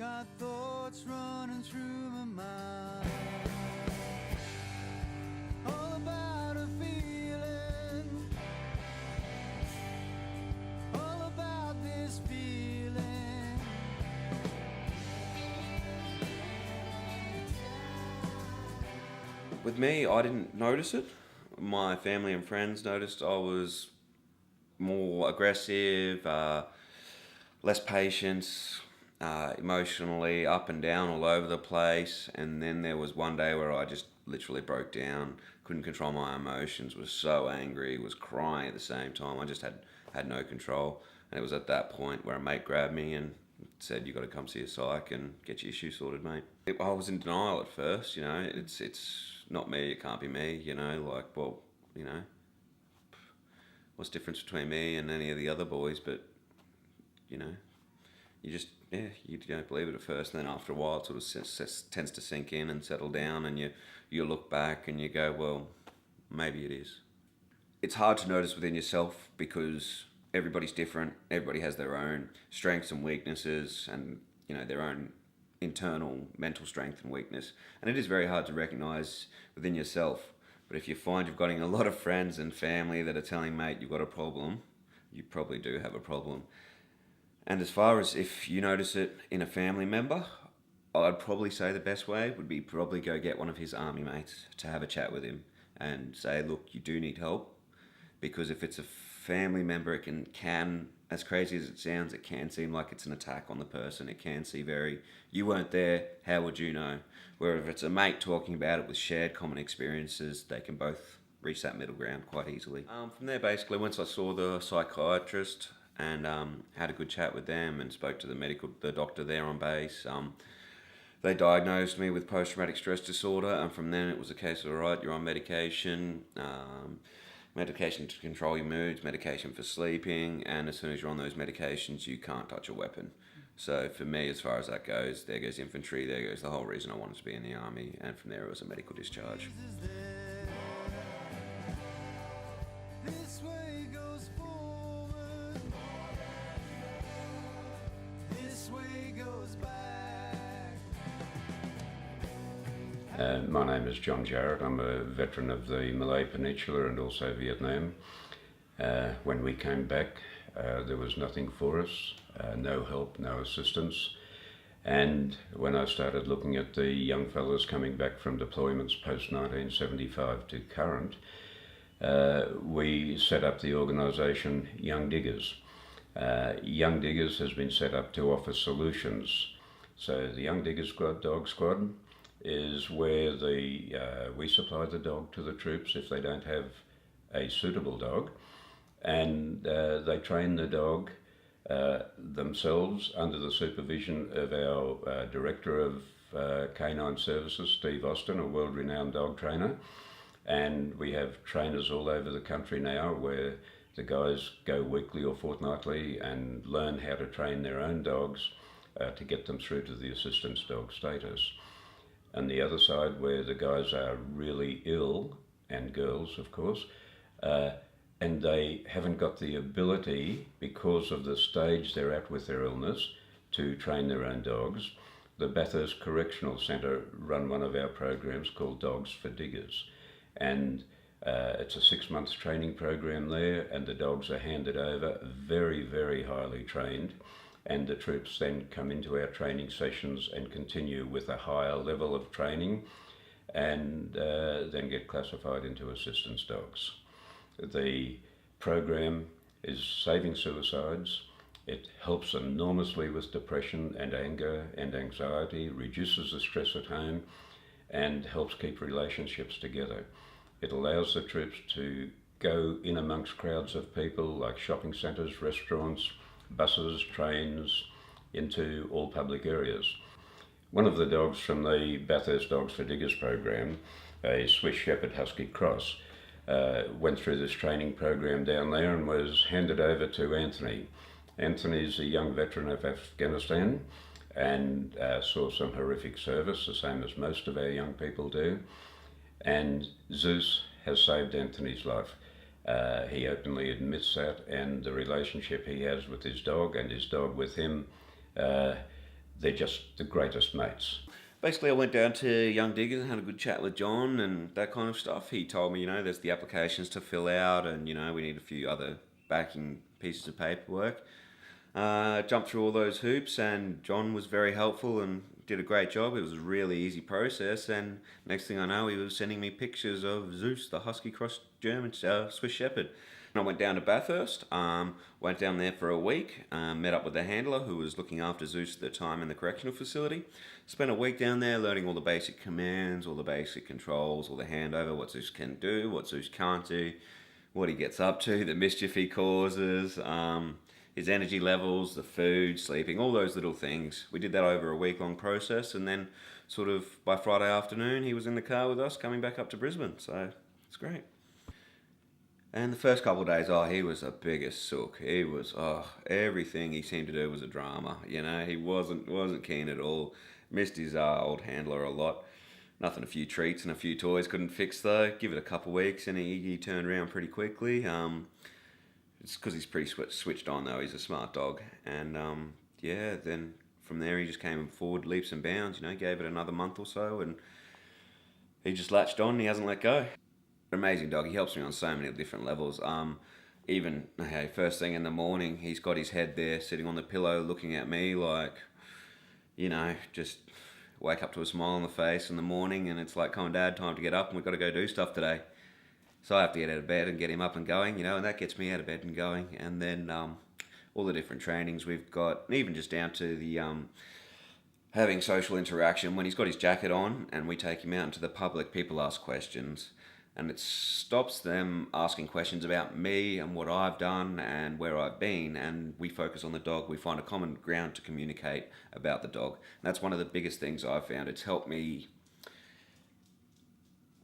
got thoughts running through my mind, all about a feeling, all about this feeling. With me, I didn't notice it. My family and friends noticed I was more aggressive, less patience, emotionally up and down all over the place. And then there was one day where I just literally broke down, couldn't control my emotions, was so angry, was crying at the same time. I just had no control. And it was at that point where a mate grabbed me and said, "You got to come see a psych and get your issue sorted, mate." I was in denial at first. It's not me. It can't be me. Well, what's the difference between me and any of the other boys? But you know, you don't believe it at first, and then after a while, it sort of tends to sink in and settle down, and you look back and you go, well, maybe it is. It's hard to notice within yourself because everybody's different. Everybody has their own strengths and weaknesses, and their own internal mental strength and weakness. And it is very hard to recognize within yourself. But if you find you've got a lot of friends and family that are telling, mate, you've got a problem, you probably do have a problem. And as far as if you notice it in a family member, I'd probably say the best way would be probably go get one of his army mates to have a chat with him and say, look, you do need help. Because if it's a family member, it can, as crazy as it sounds, it can seem like it's an attack on the person. It can seem you weren't there, how would you know? Where if it's a mate talking about it with shared common experiences, they can both reach that middle ground quite easily. From there, basically, once I saw the psychiatrist and had a good chat with them and spoke to the doctor there on base, they diagnosed me with post-traumatic stress disorder, and from then it was a case of, all right, you're on medication, medication to control your moods, medication for sleeping, and as soon as you're on those medications, you can't touch a weapon. So for me, as far as that goes, there goes infantry, there goes the whole reason I wanted to be in the army, and from there it was a medical discharge. This way goes forward, this way goes back. My name is John Jarrett. I'm a veteran of the Malay Peninsula and also Vietnam. When we came back, there was nothing for us, no help, no assistance. And when I started looking at the young fellas coming back from deployments post-1975 to current, we set up the organisation Young Diggers. Young Diggers has been set up to offer solutions. So the Young Diggers Dog Squad is where we supply the dog to the troops if they don't have a suitable dog, and they train the dog themselves under the supervision of our Director of Canine Services, Steve Austin, a world-renowned dog trainer. And we have trainers all over the country now where the guys go weekly or fortnightly and learn how to train their own dogs to get them through to the assistance dog status. And the other side, where the guys are really ill, and girls of course, and they haven't got the ability, because of the stage they're at with their illness, to train their own dogs. The Bathurst Correctional Centre run one of our programs called Dogs for Diggers, and it's a 6-month training program there, and the dogs are handed over very, very highly trained, and the troops then come into our training sessions and continue with a higher level of training, and then get classified into assistance dogs. The program is saving suicides. It helps enormously with depression and anger and anxiety, reduces the stress at home, and helps keep relationships together. It allows the troops to go in amongst crowds of people like shopping centres, restaurants, buses, trains, into all public areas. One of the dogs from the Bathurst Dogs for Diggers program, a Swiss Shepherd Husky Cross, went through this training program down there and was handed over to Anthony. Anthony's a young veteran of Afghanistan and saw some horrific service, the same as most of our young people do. And Zeus has saved Anthony's life. He openly admits that, and the relationship he has with his dog and his dog with him they're just the greatest mates. Basically, I went down to Young Diggers and had a good chat with John and that kind of stuff. He told me, there's the applications to fill out and, we need a few other backing pieces of paperwork. Jumped through all those hoops and John was very helpful and did a great job. It was a really easy process, and next thing I know, he was sending me pictures of Zeus, the Husky Cross German Swiss Shepherd. I went down to Bathurst, went down there for a week, met up with the handler who was looking after Zeus at the time in the correctional facility. Spent a week down there learning all the basic commands, all the basic controls, all the handover, what Zeus can do, what Zeus can't do, what he gets up to, the mischief he causes, his energy levels, the food, sleeping, all those little things. We did that over a week-long process, and then sort of by Friday afternoon, he was in the car with us coming back up to Brisbane, so it's great. And the first couple of days, he was the biggest sook. He was, everything he seemed to do was a drama. He wasn't keen at all. Missed his old handler a lot. Nothing a few treats and a few toys couldn't fix though. Give it a couple of weeks and he turned around pretty quickly. It's because he's pretty switched on though. He's a smart dog. And then from there he just came forward leaps and bounds. Gave it another month or so and he just latched on and he hasn't let go. Amazing dog. He helps me on so many different levels. Even first thing in the morning, he's got his head there sitting on the pillow looking at me like, just wake up to a smile on the face in the morning and it's like, come on Dad, time to get up and we've got to go do stuff today. So I have to get out of bed and get him up and going, and that gets me out of bed and going. And then all the different trainings we've got, even just down to the having social interaction. When he's got his jacket on and we take him out into the public, people ask questions. And it stops them asking questions about me and what I've done and where I've been, and we focus on the dog. We find a common ground to communicate about the dog. And that's one of the biggest things I've found. It's helped me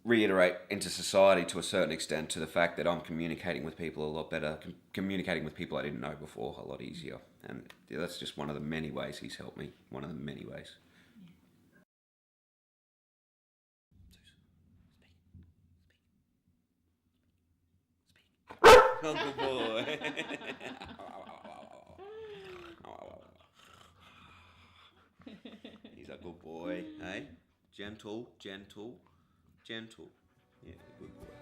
reiterate into society to a certain extent to the fact that I'm communicating with people a lot better, communicating with people I didn't know before a lot easier. And that's just one of the many ways he's helped me, one of the many ways. Oh, good boy. He's a good boy, eh? Gentle. Yeah, good boy.